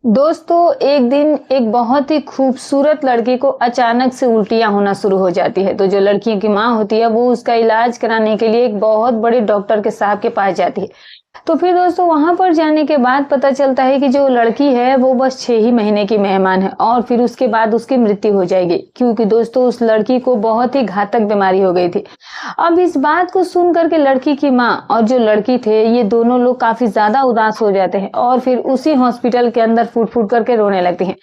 दोस्तों, एक दिन एक बहुत ही खूबसूरत लड़की को अचानक से उल्टियाँ होना शुरू हो जाती है। तो जो लड़की की माँ होती है वो उसका इलाज कराने के लिए एक बहुत बड़े डॉक्टर के साहब के पास जाती है। तो फिर दोस्तों वहां पर जाने के बाद पता चलता है कि जो लड़की है वो बस 6 ही महीने की मेहमान है और फिर उसके बाद उसकी मृत्यु हो जाएगी, क्योंकि दोस्तों उस लड़की को बहुत ही घातक बीमारी हो गई थी। अब इस बात को सुन करके लड़की की माँ और जो लड़की थे ये दोनों लोग काफी ज्यादा उदास हो जाते हैं और फिर उसी हॉस्पिटल के अंदर फूट फूट करके रोने लगती हैं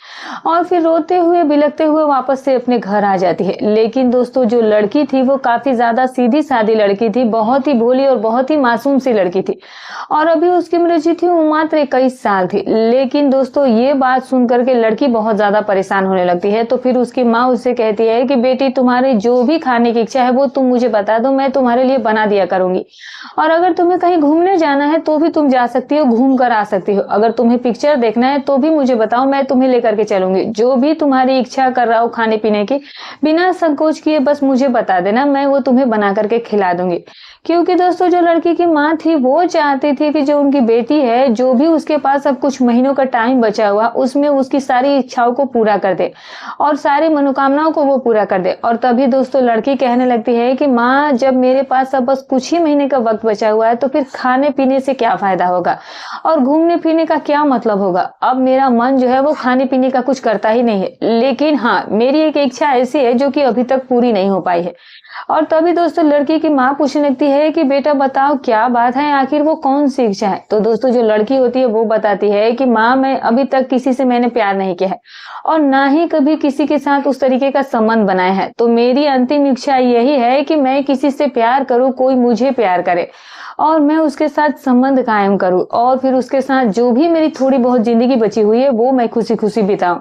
और फिर रोते हुए बिलखते हुए वापस से अपने घर आ जाती है। लेकिन दोस्तों जो लड़की थी वो काफी ज्यादा सीधी सादी लड़की थी, बहुत ही भोली और बहुत ही मासूम सी लड़की थी और अभी उसकी उम्र जो थी वो मात्र 21 साल थी। लेकिन दोस्तों ये बात सुन करके लड़की बहुत ज्यादा परेशान होने लगती है। तो फिर उसकी माँ उससे कहती है कि बेटी, तुम्हारी जो भी खाने की इच्छा है वो तुम मुझे बता दो, मैं तुम्हारे लिए बना दिया करूंगी। और अगर तुम्हें कहीं घूमने जाना है तो भी तुम जा सकती हो, घूम कर आ सकती हो। अगर तुम्हें पिक्चर देखना है तो भी मुझे बताओ, मैं तुम्हें लेकर के चलूंगी। जो भी तुम्हारी इच्छा कर रहा हो खाने पीने की, बिना संकोच किए बस मुझे बता देना, मैं वो तुम्हें बना करके खिला दूंगी। क्योंकि दोस्तों जो लड़की की माँ थी वो चाहती थी कि जो उनकी बेटी है, जो भी उसके पास अब कुछ महीनों का टाइम बचा हुआ, उसमें उसकी सारी इच्छाओं को पूरा कर दे और सारी मनोकामनाओं को वो पूरा कर दे। और तभी दोस्तों लड़की कहने लगती है कि माँ, जब मेरे पास अब बस कुछ ही महीने का वक्त बचा हुआ है तो फिर खाने पीने से क्या फायदा होगा और घूमने फिरने का क्या मतलब होगा। अब मेरा मन जो है वो खाने पीने का कुछ करता ही नहीं है। लेकिन हाँ, मेरी एक इच्छा ऐसी है जो कि अभी तक पूरी नहीं हो पाई है। और तभी दोस्तों लड़की की माँ पूछने लगती है कि बेटा बताओ क्या बात है, आखिर वो कौन सी इच्छा है। तो दोस्तों जो लड़की होती है वो बताती है कि माँ, मैं अभी तक किसी से मैंने प्यार नहीं किया है और ना ही कभी किसी के साथ उस तरीके का संबंध बनाया है। तो मेरी अंतिम इच्छा यही है कि मैं किसी से प्यार करूं, कोई मुझे प्यार करे और मैं उसके साथ संबंध कायम करूं और फिर उसके साथ जो भी मेरी थोड़ी बहुत जिंदगी बची हुई है वो मैं खुशी खुशी बिताऊं।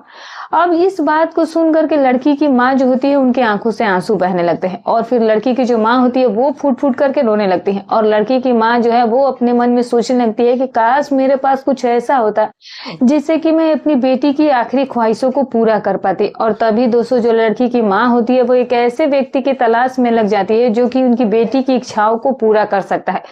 अब इस बात को सुन करके लड़की की माँ जो होती है उनकी आंखों से आंसू बहने लगते हैं और फिर लड़की की जो माँ होती है वो फूट फूट करके रोने लगती है और लड़की की माँ जो है वो अपने मन में सोचने लगती है कि काश मेरे पास कुछ ऐसा होता जिससे कि मैं अपनी बेटी की आखिरी ख्वाहिशों को पूरा कर पाती। और तभी दोस्तों जो लड़की की माँ होती है वो एक ऐसे व्यक्ति की तलाश में लग जाती है जो कि उनकी बेटी की इच्छाओं को पूरा कर सकता है।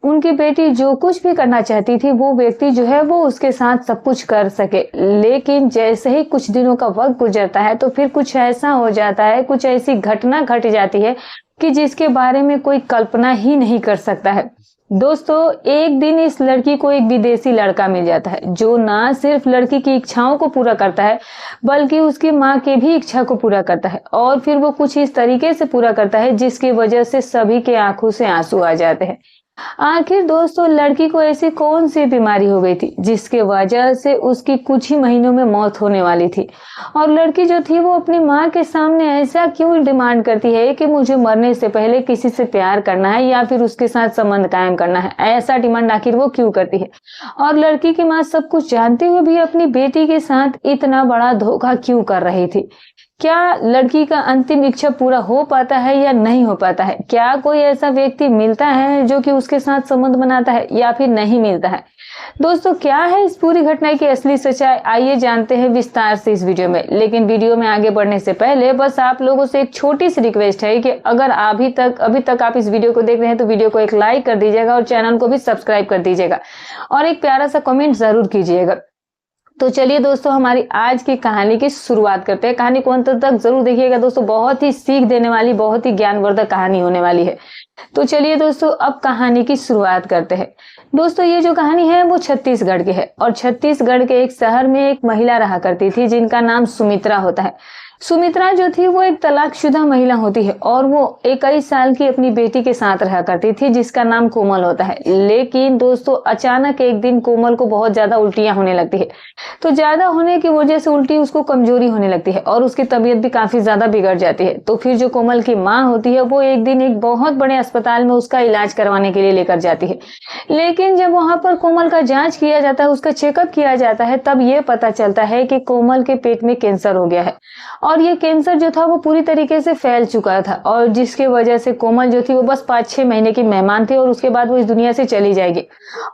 उनकी बेटी जो कुछ भी करना चाहती थी वो व्यक्ति जो है वो उसके साथ सब कुछ कर सके। लेकिन जैसे ही कुछ दिनों का वक्त गुजरता है तो फिर कुछ ऐसा हो जाता है, कुछ ऐसी घटना घट जाती है कि जिसके बारे में कोई कल्पना ही नहीं कर सकता है। दोस्तों एक दिन इस लड़की को एक विदेशी लड़का मिल जाता है जो ना सिर्फ लड़की की इच्छाओं को पूरा करता है बल्कि उसकी माँ की भी इच्छा को पूरा करता है और फिर वो कुछ इस तरीके से पूरा करता है जिसकी वजह से सभी के आंखों से आंसू आ जाते हैं। आखिर दोस्तों लड़की को ऐसी कौन सी बीमारी हो गई थी जिसके वजह से उसकी कुछ ही महीनों में मौत होने वाली थी। और लड़की जो थी वो अपनी माँ के सामने ऐसा क्यों डिमांड करती है कि मुझे मरने से पहले किसी से प्यार करना है या फिर उसके साथ संबंध कायम करना है। ऐसा डिमांड आखिर वो क्यों करती है और लड़की की माँ सब कुछ जानते हुए भी अपनी बेटी के साथ इतना बड़ा धोखा क्यों कर रही थी। क्या लड़की का अंतिम इच्छा पूरा हो पाता है या नहीं हो पाता है? क्या कोई ऐसा व्यक्ति मिलता है जो कि उसके साथ संबंध बनाता है या फिर नहीं मिलता है? दोस्तों क्या है इस पूरी घटना की असली सच्चाई, आइए जानते हैं विस्तार से इस वीडियो में। लेकिन वीडियो में आगे बढ़ने से पहले बस आप लोगों से एक छोटी सी रिक्वेस्ट है कि अगर अभी तक आप इस वीडियो को देख रहे हैं तो वीडियो को एक लाइक कर दीजिएगा और चैनल को भी सब्सक्राइब कर दीजिएगा और एक प्यारा सा कमेंट जरूर कीजिएगा। तो चलिए दोस्तों हमारी आज की कहानी की शुरुआत करते हैं। कहानी को अंत तक जरूर देखिएगा दोस्तों, बहुत ही सीख देने वाली, बहुत ही ज्ञानवर्धक कहानी होने वाली है। तो चलिए दोस्तों अब कहानी की शुरुआत करते हैं। दोस्तों ये जो कहानी है वो छत्तीसगढ़ की है और छत्तीसगढ़ के एक शहर में एक महिला रहा करती थी जिनका नाम सुमित्रा होता है। सुमित्रा जो थी वो एक तलाकशुदा महिला होती है और वो 21 साल की अपनी बेटी के साथ रहा करती थी जिसका नाम कोमल होता है। लेकिन दोस्तों अचानक एक दिन कोमल को बहुत ज्यादा उल्टियां होने लगती है। तो ज्यादा होने की वजह से उल्टी उसको कमजोरी होने लगती है और उसकी तबीयत भी काफी ज्यादा बिगड़ जाती है। तो फिर जो कोमल की माँ होती है वो एक दिन एक बहुत बड़े अस्पताल में उसका इलाज करवाने के लिए लेकर जाती है। लेकिन जब वहां पर कोमल का जांच किया जाता है, उसका चेकअप किया जाता है, तब ये पता चलता है कि कोमल के पेट में कैंसर हो गया है और ये कैंसर जो था वो पूरी तरीके से फैल चुका था, और जिसकी वजह से कोमल जो थी वो बस 5-6 महीने की मेहमान थी और उसके बाद वो इस दुनिया से चली जाएगी।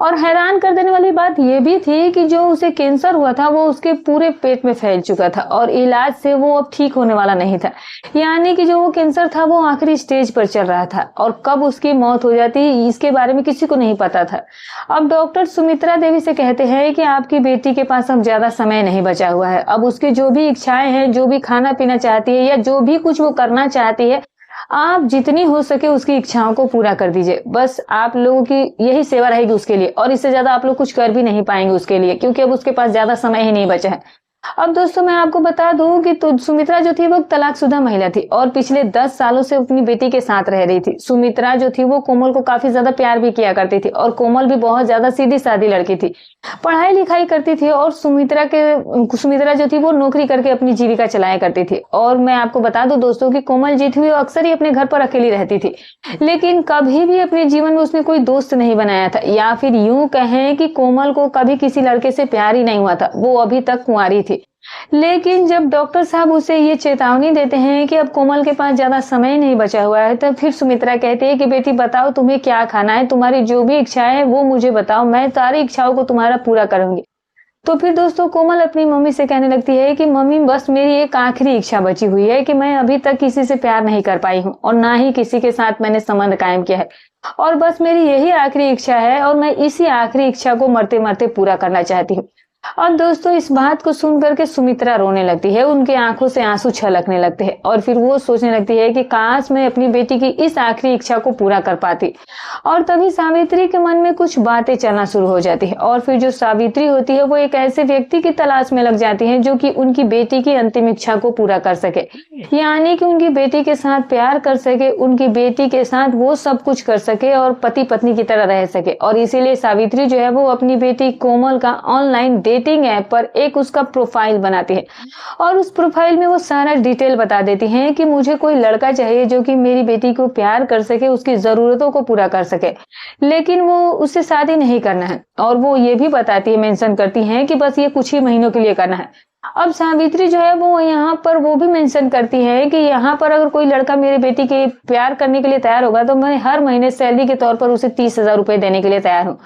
और हैरान कर देने वाली बात ये भी थी कि जो उसे कैंसर हुआ था वो उसके पूरे पेट में फैल चुका था और इलाज से वो अब ठीक होने वाला नहीं था। यानी कि जो वो कैंसर था वो आखिरी स्टेज पर चल रहा था और कब उसकी मौत हो जाती इसके बारे में किसी को नहीं पता था। अब डॉक्टर सुमित्रा देवी से कहते हैं कि आपकी बेटी के पास अब ज्यादा समय नहीं बचा हुआ है। अब उसकी जो भी इच्छाएं हैं, जो भी खाना पीना चाहती है या जो भी कुछ वो करना चाहती है, आप जितनी हो सके उसकी इच्छाओं को पूरा कर दीजिए। बस आप लोगों की यही सेवा रहेगी उसके लिए, और इससे ज्यादा आप लोग कुछ कर भी नहीं पाएंगे उसके लिए, क्योंकि अब उसके पास ज्यादा समय ही नहीं बचा है। अब दोस्तों मैं आपको बता दूं कि तो सुमित्रा जो थी वो तलाकशुदा महिला थी और पिछले 10 सालों से अपनी बेटी के साथ रह रही थी। सुमित्रा जो थी वो कोमल को काफी ज्यादा प्यार भी किया करती थी और कोमल भी बहुत ज्यादा सीधी सादी लड़की थी, पढ़ाई लिखाई करती थी और सुमित्रा जो थी वो नौकरी करके अपनी जीविका चलाया करती थी। और मैं आपको बता दूं दोस्तों कि कोमल जी थी वो अक्सर ही अपने घर पर अकेली रहती थी, लेकिन कभी भी अपने जीवन में उसने कोई दोस्त नहीं बनाया था, या फिर यूं कहें कि कोमल को कभी किसी लड़के से प्यार ही नहीं हुआ था। वो अभी तक कुंवारी थी। लेकिन जब डॉक्टर साहब उसे ये चेतावनी देते हैं कि अब कोमल के पास ज्यादा समय नहीं बचा हुआ है, तब फिर सुमित्रा कहती है कि बेटी बताओ तुम्हें क्या खाना है, तुम्हारी जो भी इच्छाएं है वो मुझे बताओ, मैं सारी इच्छाओं को तुम्हारा पूरा करूंगी। तो फिर दोस्तों कोमल अपनी मम्मी से कहने लगती है कि मम्मी बस मेरी एक आखिरी इच्छा बची हुई है कि मैं अभी तक किसी से प्यार नहीं कर पाई हूँ और ना ही किसी के साथ मैंने संबंध कायम किया है, और बस मेरी यही आखिरी इच्छा है और मैं इसी आखिरी इच्छा को मरते मरते पूरा करना चाहती हूँ। अब दोस्तों इस बात को सुन करके सुमित्रा रोने लगती है, उनकी आंखों से आंसू छलकने लगते हैं और फिर वो सोचने लगती है कि काश मैं अपनी बेटी की इस आखिरी इच्छा को पूरा कर पाती। और तभी सावित्री के मन में कुछ बातें चलना शुरू हो जाती है और फिर जो सावित्री होती है वो एक ऐसे व्यक्ति की तलाश में लग जाती है जो कि उनकी बेटी की अंतिम इच्छा को पूरा कर सके, यानी कि उनकी बेटी के साथ प्यार कर सके, उनकी बेटी के साथ वो सब कुछ कर सके और पति पत्नी की तरह रह सके। और इसीलिए सावित्री जो है वो अपनी बेटी कोमल का ऑनलाइन डेटिंग ऐप पर एक उसका प्रोफाइल बनाती है और उस प्रोफाइल में वो सारा डिटेल बता देती हैं कि मुझे कोई लड़का चाहिए जो कि मेरी बेटी को प्यार कर सके, उसकी जरूरतों को पूरा कर सके, लेकिन वो उससे शादी नहीं करना है। और वो ये भी बताती है, मेंशन करती हैं कि बस ये कुछ ही महीनों के लिए करना है। अब सावित्री जो है वो यहाँ पर वो भी मेंशन करती है कि यहाँ पर अगर कोई लड़का मेरी बेटी के प्यार करने के लिए तैयार होगा तो मैं हर महीने सैलरी के तौर पर उसे 30,000 रुपए देने के लिए तैयार हूँ।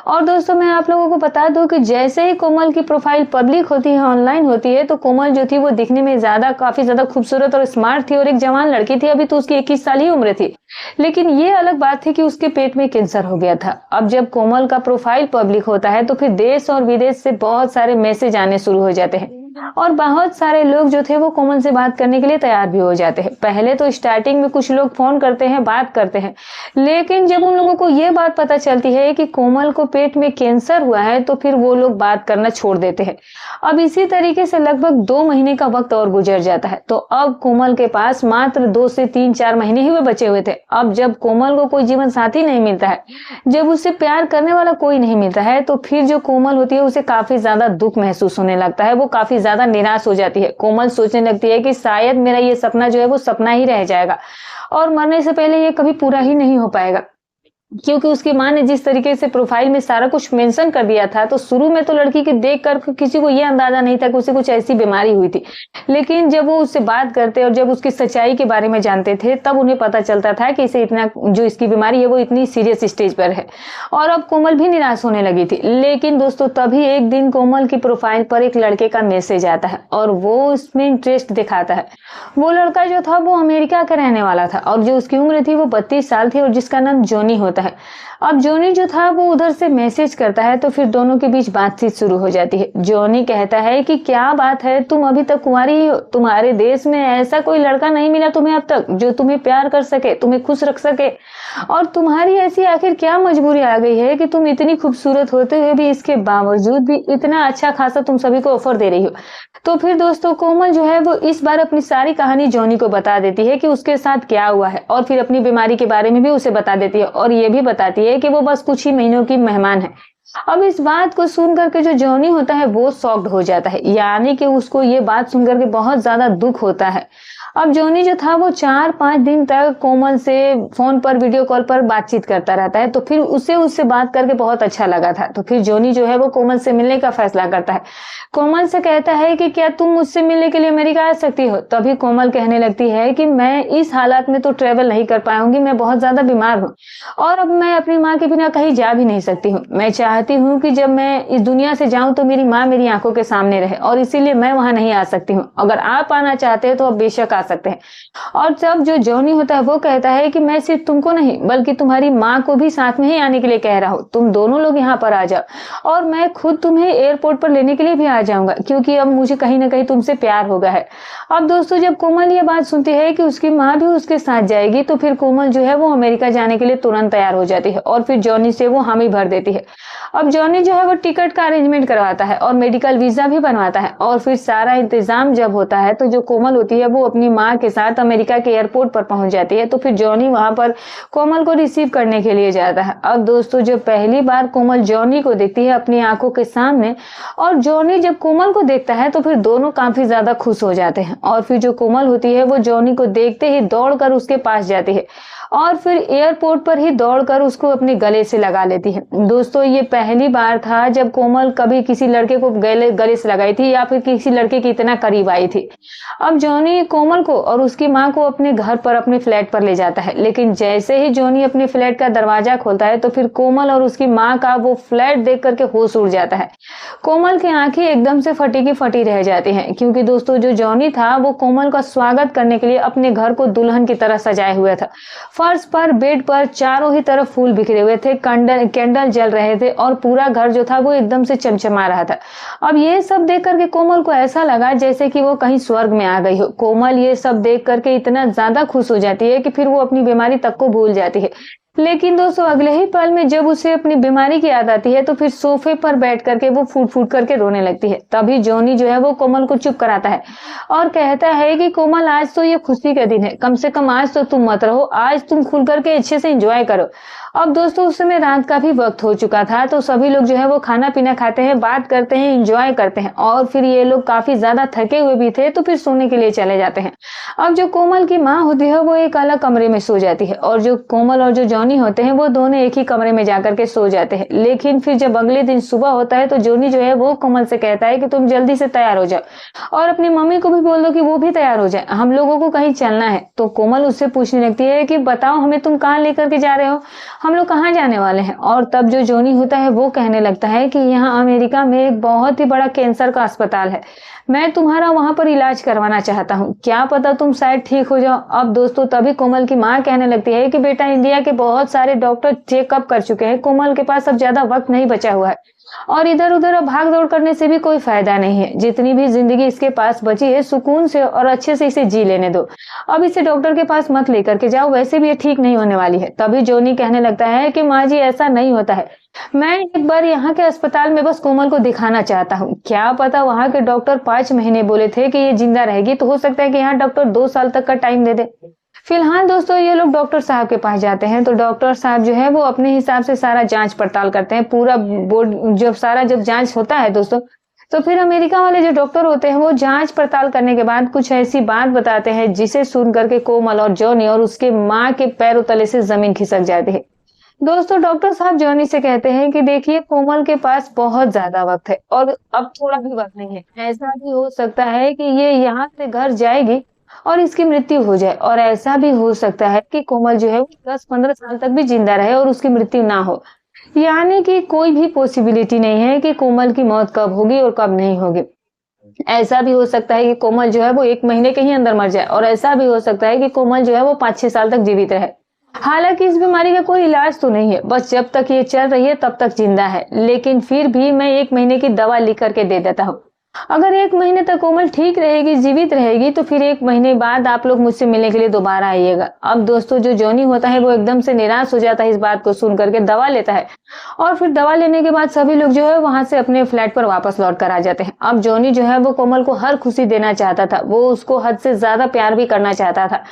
और दोस्तों मैं आप लोगों को बता दूं कि जैसे ही कोमल की प्रोफाइल पब्लिक होती है, ऑनलाइन होती है, तो कोमल जो थी वो दिखने में काफी ज्यादा खूबसूरत और स्मार्ट थी और एक जवान लड़की थी। अभी तो उसकी 21 साल ही उम्र थी, लेकिन ये अलग बात थी कि उसके पेट में कैंसर हो गया था। अब जब कोमल का प्रोफाइल पब्लिक होता है तो फिर देश और विदेश से बहुत सारे मैसेज आने शुरू हो जाते हैं और बहुत सारे लोग जो थे वो कोमल से बात करने के लिए तैयार भी हो जाते हैं। पहले तो स्टार्टिंग में कुछ लोग फोन करते हैं, बात करते हैं, लेकिन जब उन लोगों को ये बात पता चलती है कि कोमल को पेट में कैंसर हुआ है तो फिर वो लोग बात करना छोड़ देते हैं। अब इसी तरीके से लगभग 2 महीने का वक्त और गुजर जाता है। तो अब कोमल के पास मात्र 2 से 3-4 महीने ही बचे हुए थे। अब जब कोमल को कोई जीवन साथी नहीं मिलता है, जब उससे प्यार करने वाला कोई नहीं मिलता है, तो फिर जो कोमल होती है उसे काफी ज्यादा दुख महसूस होने लगता है। वो काफी ज्यादा निराश हो जाती है। कोमल सोचने लगती है कि शायद मेरा ये सपना जो है वो सपना ही रह जाएगा और मरने से पहले ये कभी पूरा ही नहीं हो पाएगा, क्योंकि उसकी माँ ने जिस तरीके से प्रोफाइल में सारा कुछ मेंशन कर दिया था। तो शुरू में तो लड़की के देखकर किसी को यह अंदाजा नहीं था कि उसे कुछ ऐसी बीमारी हुई थी, लेकिन जब वो उससे बात करते और जब उसकी सच्चाई के बारे में जानते थे तब उन्हें पता चलता था कि इसे इतना जो इसकी बीमारी है वो इतनी सीरियस स्टेज पर है। और अब कोमल भी निराश होने लगी थी। लेकिन दोस्तों तभी एक दिन कोमल की प्रोफाइल पर एक लड़के का मैसेज आता है और वो उसमें इंटरेस्ट दिखाता है। वो लड़का जो था वो अमेरिका का रहने वाला था और जो उसकी उम्र थी वो 32 साल थी और जिसका नाम जॉनी होता है। अब जॉनी जो था वो उधर से मैसेज करता है, तो फिर दोनों के बीच बातचीत शुरू हो जाती है। जॉनी कहता है कि क्या बात है, तुम अभी तक कुंवारी ही हो, तुम्हारे देश में ऐसा कोई लड़का नहीं मिला तुम्हें अब तक जो तुम्हें प्यार कर सके, तुम्हें खुश रख सके, और तुम्हारी ऐसी आखिर क्या मजबूरी आ गई है कि तुम इतनी खूबसूरत होते हुए भी इसके बावजूद भी इतना अच्छा खासा तुम सभी को ऑफर दे रही हो। तो फिर दोस्तों कोमल जो है वो इस बार अपनी सारी कहानी जॉनी को बता देती है कि उसके साथ क्या हुआ है और फिर अपनी बीमारी के बारे में भी उसे बता देती है और ये भी बताती है कि वो बस कुछ ही महीनों की मेहमान है। अब इस बात को सुन करके जो जॉनी होता है वो शॉक्ड हो जाता है, यानी कि उसको ये बात सुनकर के बहुत ज्यादा दुख होता है। अब जॉनी जो था वो 4-5 दिन तक कोमल से फ़ोन पर वीडियो कॉल पर बातचीत करता रहता है, तो फिर उसे उससे बात करके बहुत अच्छा लगा था। तो फिर जॉनी जो है वो कोमल से मिलने का फैसला करता है। कोमल से कहता है कि क्या तुम मुझसे मिलने के लिए अमेरिका आ सकती हो? तभी कोमल कहने लगती है कि मैं इस हालात में तो ट्रेवल नहीं कर पाऊँगी, मैं बहुत ज़्यादा बीमार हूँ और अब मैं अपनी माँ के बिना कहीं जा भी नहीं सकती हूँ। मैं चाहती हूँ कि जब मैं इस दुनिया से जाऊँ तो मेरी माँ मेरी आँखों के सामने रहे और इसीलिए मैं वहाँ नहीं आ सकती हूँ। अगर आप आना चाहते हो तो आप बेशक आ सकते हैं। और जब जो जॉनी होता है वो कहता है कि मैं सिर्फ तुमको नहीं बल्कि तुम्हारी माँ को भी साथ में ही आने के लिए कह रहा हूँ। तुम दोनों लोग यहाँ पर आ जाओ और मैं खुद तुम्हें एयरपोर्ट पर लेने के लिए भी आ जाऊंगा क्योंकि अब मुझे कहीं ना कहीं तुमसे प्यार हो गया है। अब दोस्तों जब कोमल ये बात सुनती है कि उसकी माँ भी उसके साथ जाएगी तो फिर कोमल जो है वो अमेरिका जाने के लिए तुरंत तैयार हो जाती है और फिर जॉनी से वो हामी भर देती है। अब जॉनी जो है वो टिकट का अरेंजमेंट करवाता है और मेडिकल वीजा भी बनवाता है और फिर सारा इंतजाम जब होता है तो जो कोमल होती है वो अपनी माँ के साथ अमेरिका के एयरपोर्ट पर पहुंच जाती है। तो फिर जॉनी वहां पर कोमल को रिसीव करने के लिए जाता है। अब दोस्तों जब पहली बार कोमल जॉनी को देखती है अपनी आंखों के सामने और जॉनी जब कोमल को देखता है तो फिर दोनों काफी ज्यादा खुश हो जाते हैं और फिर जो कोमल होती है वो जॉनी को देखते ही दौड़कर उसके पास जाती है और फिर एयरपोर्ट पर ही दौड़कर उसको अपने गले से लगा लेती है। दोस्तों ये पहली बार था जब कोमल कभी किसी लड़के को गले से लगाई थी या फिर किसी लड़के के इतना करीब आई थी। अब जॉनी कोमल को और उसकी माँ को अपने घर पर अपने फ्लैट पर ले जाता है, लेकिन जैसे ही जॉनी अपने फ्लैट का दरवाजा खोलता है तो फिर कोमल और उसकी माँ का वो फ्लैट देख करके होश उड़ जाता है। कोमल की आंखें एकदम से फटी की फटी रह जाती हैं क्योंकि दोस्तों जो जॉनी था वो कोमल का स्वागत करने के लिए अपने घर को दुल्हन की तरह सजाए हुए था। फर्श पर बेड पर चारों ही तरफ फूल बिखरे हुए थे, कैंडल जल रहे थे और पूरा घर जो था वो एकदम से चमचमा रहा था। अब ये सब देख करके कोमल को ऐसा लगा जैसे कि वो कहीं स्वर्ग में आ गई हो। कोमल ये सब देख करके इतना ज्यादा खुश हो जाती है कि फिर वो अपनी बीमारी तक को भूल जाती है। लेकिन दोस्तों अगले ही पल में जब उसे अपनी बीमारी की याद आती है तो फिर सोफे पर बैठ करके वो फूट फूट करके रोने लगती है। तभी जॉनी जो है वो कोमल को चुप कराता है और कहता है कि कोमल आज तो ये खुशी का दिन है, कम से कम आज तो तुम मत रहो, आज तुम खुल करके अच्छे से एंजॉय करो। अब दोस्तों उस समय रात का भी वक्त हो चुका था तो सभी लोग जो है वो खाना पीना खाते हैं, बात करते हैं, एंजॉय करते हैं और फिर ये लोग काफी ज्यादा थके हुए भी थे तो फिर सोने के लिए चले जाते हैं। अब जो कोमल की माँ होती है वो एक अलग कमरे में सो जाती है और जो कोमल और जो जॉनी होते हैं वो दोनों एक ही कमरे में जाकर के सो जाते हैं। लेकिन फिर जब अगले दिन सुबह होता है तो जॉनी जो है वो कोमल से कहता है कि तुम जल्दी से तैयार हो जाओ और अपनी मम्मी को भी बोल दो कि वो भी तैयार हो जाए, हम लोगों को कहीं चलना है। तो कोमल उससे पूछने लगती है कि बताओ हमें तुम कहाँ लेकर के जा रहे हो, हम लोग कहाँ जाने वाले हैं। और तब जो जॉनी होता है वो कहने लगता है कि यहाँ अमेरिका में एक बहुत ही बड़ा कैंसर का अस्पताल है, मैं तुम्हारा वहां पर इलाज करवाना चाहता हूँ, क्या पता तुम शायद ठीक हो जाओ। अब दोस्तों तभी कोमल की माँ कहने लगती है कि बेटा इंडिया के बहुत सारे डॉक्टर चेकअप कर चुके हैं, कोमल के पास अब ज्यादा वक्त नहीं बचा हुआ है और इधर उधर अब भाग दौड़ करने से भी कोई फायदा नहीं है। जितनी भी जिंदगी इसके पास बची है सुकून से और अच्छे से इसे जी लेने दो, अब इसे डॉक्टर के पास मत लेकर के जाओ, वैसे भी ये ठीक नहीं होने वाली है। तभी जॉनी कहने लगता है कि माँ जी ऐसा नहीं होता है, मैं एक बार यहाँ के अस्पताल में बस कोमल को दिखाना चाहता हूँ, क्या पता वहाँ के डॉक्टर 5 महीने बोले थे कि ये जिंदा रहेगी, तो हो सकता है कि यहाँ डॉक्टर 2 साल तक का टाइम दे दे। फिलहाल दोस्तों ये लोग डॉक्टर साहब के पास जाते हैं तो डॉक्टर साहब जो है वो अपने हिसाब से सारा जांच पड़ताल करते हैं, पूरा बोर्ड जब जांच होता है दोस्तों तो फिर अमेरिका वाले जो डॉक्टर होते हैं वो जांच पड़ताल करने के बाद कुछ ऐसी बात बताते हैं जिसे सुन करके कोमल और जॉनी और उसके माँ के पैरों तले से जमीन खिसक जाती है। दोस्तों डॉक्टर साहब जॉनी से कहते हैं कि देखिए कोमल के पास बहुत ज्यादा वक्त है और अब थोड़ा भी वक्त नहीं है, ऐसा भी हो सकता है कि ये यहाँ से घर जाएगी और इसकी मृत्यु हो जाए और ऐसा भी हो सकता है कि कोमल जो है 10-15 साल तक भी जिंदा रहे और उसकी मृत्यु ना हो, यानी कि कोई भी पॉसिबिलिटी नहीं है कि कोमल की मौत कब होगी और कब नहीं होगी। ऐसा भी हो सकता है कि कोमल जो है वो 1 महीने के ही अंदर मर जाए और ऐसा भी हो सकता है कि कोमल जो है वो 5-6 साल तक जीवित रहे। हालांकि इस बीमारी का कोई इलाज तो नहीं है, बस जब तक ये चल रही है तब तक जिंदा है, लेकिन फिर भी मैं 1 महीने की दवा लिख करके दे देता हूँ। अगर 1 महीने तक कोमल ठीक रहेगी, जीवित रहेगी, तो फिर 1 महीने बाद आप लोग मुझसे मिलने के लिए दोबारा आइएगा। अब दोस्तों जो जॉनी होता है वो एकदम से निराश हो जाता है इस बात को सुन करके, दवा लेता है और फिर दवा लेने के बाद सभी लोग जो है वहां से अपने फ्लैट पर वापस लौट कर आ जाते हैं। अब जॉनी जो है वो कोमल को हर खुशी देना चाहता था, वो उसको हद से ज्यादा प्यार भी करना चाहता था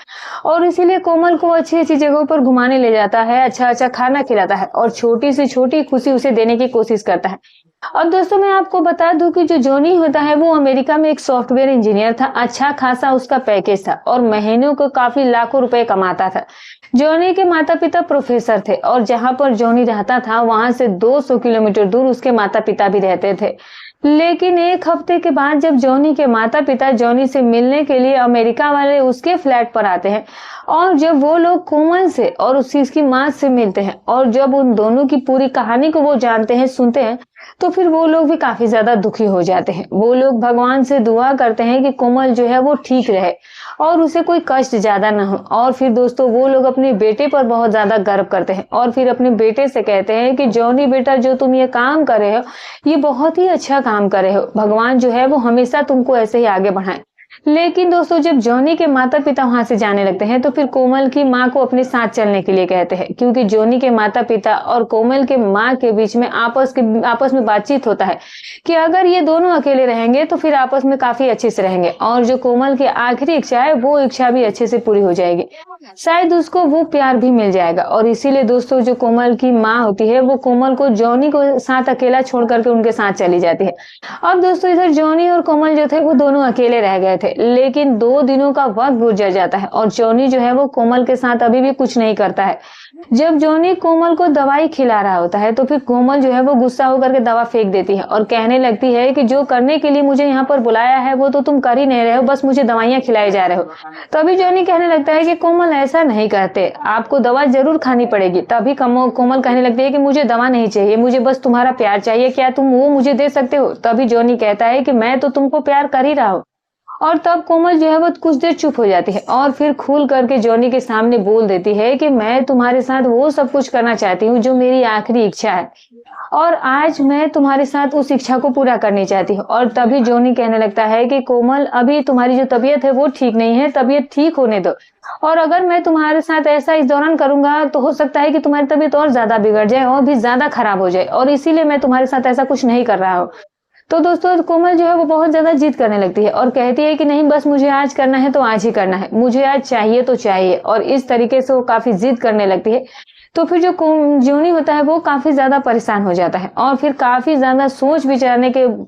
और इसीलिए कोमल को अच्छी अच्छी जगहों पर घुमाने ले जाता है, अच्छा अच्छा खाना खिलाता है और छोटी से छोटी खुशी उसे देने की कोशिश करता है। और दोस्तों मैं आपको बता दूं कि जो जॉनी होता है वो अमेरिका में एक सॉफ्टवेयर इंजीनियर था। अच्छा खासा उसका पैकेज था और महीनों को काफी लाखों रुपए कमाता था। जॉनी के माता पिता प्रोफेसर थे और जहां पर जॉनी रहता था वहां से 200 किलोमीटर दूर उसके माता पिता भी रहते थे। लेकिन एक हफ्ते के बाद जब जॉनी के माता पिता जॉनी से मिलने के लिए अमेरिका वाले उसके फ्लैट पर आते हैं और जब वो लोग कोमल से और उसकी माँ से मिलते हैं और जब उन दोनों की पूरी कहानी को वो जानते हैं, सुनते हैं, तो फिर वो लोग भी काफी ज्यादा दुखी हो जाते हैं। वो लोग भगवान से दुआ करते हैं कि कोमल जो है वो ठीक रहे और उसे कोई कष्ट ज्यादा ना हो। और फिर दोस्तों वो लोग अपने बेटे पर बहुत ज्यादा गर्व करते हैं और फिर अपने बेटे से कहते हैं कि जॉनी बेटा, जो तुम ये काम कर रहे हो ये बहुत ही अच्छा काम कर रहे हो। भगवान जो है वो हमेशा तुमको ऐसे ही आगे बढ़ाए। लेकिन दोस्तों जब जॉनी के माता पिता वहां से जाने लगते हैं तो फिर कोमल की माँ को अपने साथ चलने के लिए कहते हैं, क्योंकि जॉनी के माता पिता और कोमल के माँ के बीच में आपस में बातचीत होता है कि अगर ये दोनों अकेले रहेंगे तो फिर आपस में काफी अच्छे से रहेंगे और जो कोमल की आखिरी इच्छा है वो इच्छा भी अच्छे से पूरी हो जाएगी, शायद उसको वो प्यार भी मिल जाएगा। और इसीलिए दोस्तों जो कोमल की माँ होती है वो कोमल को जॉनी को साथ अकेला छोड़ करके उनके साथ चली जाती है। अब दोस्तों इधर जॉनी और कोमल जो थे वो दोनों अकेले रह गए थे। लेकिन 2 दिनों का वक्त गुजर जाता है और जॉनी जो है वो कोमल के साथ अभी भी कुछ नहीं करता है। जब जॉनी कोमल को दवाई खिला रहा होता है तो फिर कोमल जो है वो गुस्सा होकर के दवा फेंक देती है और कहने लगती है कि जो करने के लिए मुझे यहाँ पर बुलाया है वो तो तुम कर ही नहीं रहे हो, बस मुझे दवाइयाँ खिलाई जा रहे हो। तभी जॉनी कहने लगता है कि कोमल ऐसा नहीं करते, आपको दवा जरूर खानी पड़ेगी। तभी कोमल कहने लगती है कि मुझे दवा नहीं चाहिए, मुझे बस तुम्हारा प्यार चाहिए, क्या तुम वो मुझे दे सकते हो? तभी जॉनी कहता है कि मैं तो तुमको प्यार कर ही रहा हूँ। और तब कोमल जो है वो कुछ देर चुप हो जाती है और फिर खुल करके जॉनी के सामने बोल देती है कि मैं तुम्हारे साथ वो सब कुछ करना चाहती हूँ जो मेरी आखिरी इच्छा है और आज मैं तुम्हारे साथ उस इच्छा को पूरा करनी चाहती हूँ। और तभी जॉनी कहने लगता है कि कोमल, अभी तुम्हारी जो तबीयत है वो ठीक नहीं है, तबीयत ठीक होने दो, और अगर मैं तुम्हारे साथ ऐसा इस दौरान करूंगा तो हो सकता है कि तुम्हारी तबीयत और ज्यादा बिगड़ जाए और भी ज्यादा खराब हो जाए, और इसीलिए मैं तुम्हारे साथ ऐसा कुछ नहीं कर रहा हूँ। तो दोस्तों कोमल जो है वो बहुत ज्यादा जिद करने लगती है और कहती है कि नहीं, बस मुझे आज करना है तो आज ही करना है, मुझे आज चाहिए तो चाहिए। और इस तरीके से वो काफी जिद करने लगती है। तो फिर जो जॉनी होता है वो काफी ज्यादा परेशान हो जाता है और फिर काफी ज्यादा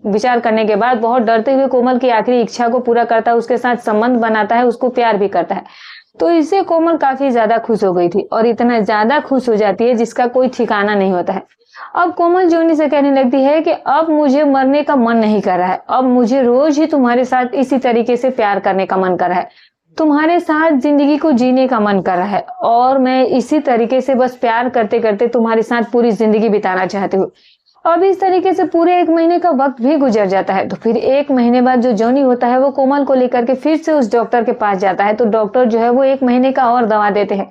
विचार करने के बाद बहुत डरते हुए कोमल की आखिरी इच्छा को पूरा करता है, उसके साथ संबंध बनाता है, उसको प्यार भी करता है। तो इससे कोमल काफी ज्यादा खुश हो गई थी और इतना ज्यादा खुश हो जाती है जिसका कोई ठिकाना नहीं होता है। अब कोमल जॉनी से कहने लगती है कि अब मुझे मरने का मन नहीं कर रहा है, अब मुझे रोज ही तुम्हारे साथ इसी तरीके से प्यार करने का मन कर रहा है, तुम्हारे साथ जिंदगी को जीने का मन कर रहा है और मैं इसी तरीके से बस प्यार करते करते तुम्हारे साथ पूरी जिंदगी बिताना चाहती हूँ। अब इस तरीके से पूरे 1 महीने का वक्त भी गुजर जाता है। तो फिर 1 महीने बाद जो जॉनी होता है वो कोमल को लेकर के फिर से उस डॉक्टर के पास जाता है। तो डॉक्टर जो है वो 1 महीने का और दवा देते हैं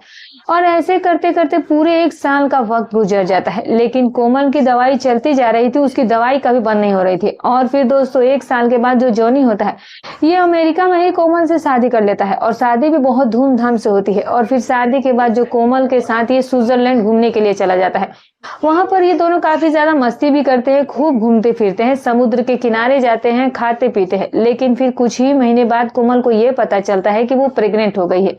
और ऐसे करते करते पूरे 1 साल का वक्त गुजर जाता है। लेकिन कोमल की दवाई चलती जा रही थी, उसकी दवाई कभी बंद नहीं हो रही थी। और फिर दोस्तों 1 साल के बाद जो जॉनी होता है ये अमेरिका में ही कोमल से शादी कर लेता है और शादी भी बहुत धूमधाम से होती है। और फिर शादी के बाद जो कोमल के साथ ये स्विट्जरलैंड घूमने के लिए चला जाता है। वहां पर ये दोनों काफी ज्यादा मस्ती भी करते हैं, खूब घूमते फिरते हैं, समुद्र के किनारे जाते हैं, खाते पीते हैं। लेकिन फिर कुछ ही महीने बाद कोमल को ये पता चलता है कि वो प्रेग्नेंट हो गई है।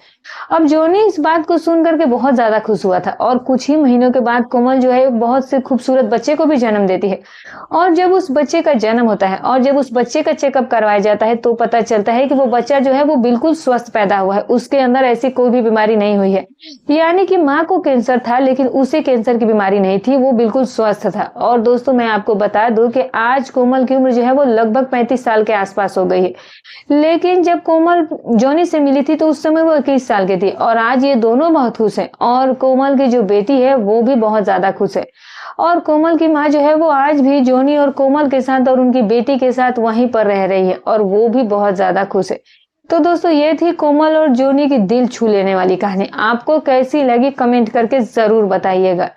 अब जॉनी इस बात को सुन करके बहुत ज्यादा खुश हुआ था और कुछ ही महीनों के बाद कोमल जो है बहुत से खूबसूरत बच्चे को भी जन्म देती है। और जब उस बच्चे का जन्म होता है और जब उस बच्चे का चेकअप करवाया जाता है तो पता चलता है कि वो बच्चा जो है वो बिल्कुल स्वस्थ पैदा हुआ है, उसके अंदर ऐसी कोई भी बीमारी नहीं हुई है। यानी कि माँ को कैंसर था लेकिन उसे कैंसर की बीमारी नहीं थी, वो बिल्कुल स्वस्थ था। और दोस्तों मैं आपको बता दूं कि आज कोमल की उम्र जो है वो लगभग 35 साल के आसपास हो गई है। लेकिन जब कोमल जॉनी से मिली थी तो उस समय वो 21 साल की थी और आज ये दोनों बहुत खुश हैं और कोमल की जो बेटी है वो भी बहुत ज्यादा खुश है। और कोमल की माँ जो है वो आज भी जॉनी और कोमल के साथ और उनकी बेटी के साथ वहीं पर रह रही है और वो भी बहुत ज्यादा खुश है। तो दोस्तों ये थी कोमल और जॉनी की दिल छू लेने वाली कहानी। आपको कैसी लगी कमेंट करके जरूर बताइएगा।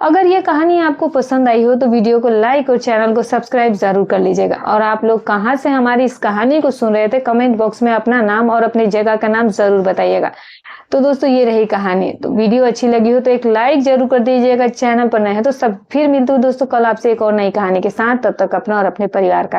अगर ये कहानी आपको पसंद आई हो तो वीडियो को लाइक और चैनल को सब्सक्राइब जरूर कर लीजिएगा। और आप लोग कहां से हमारी इस कहानी को सुन रहे थे कमेंट बॉक्स में अपना नाम और अपनी जगह का नाम जरूर बताइएगा। तो दोस्तों ये रही कहानी। तो वीडियो अच्छी लगी हो तो एक लाइक जरूर कर दीजिएगा, चैनल पर नए हैं तो सब फिर मिलते हूँ दोस्तों कल आपसे एक और नई कहानी के साथ। तब तक अपना और अपने परिवार का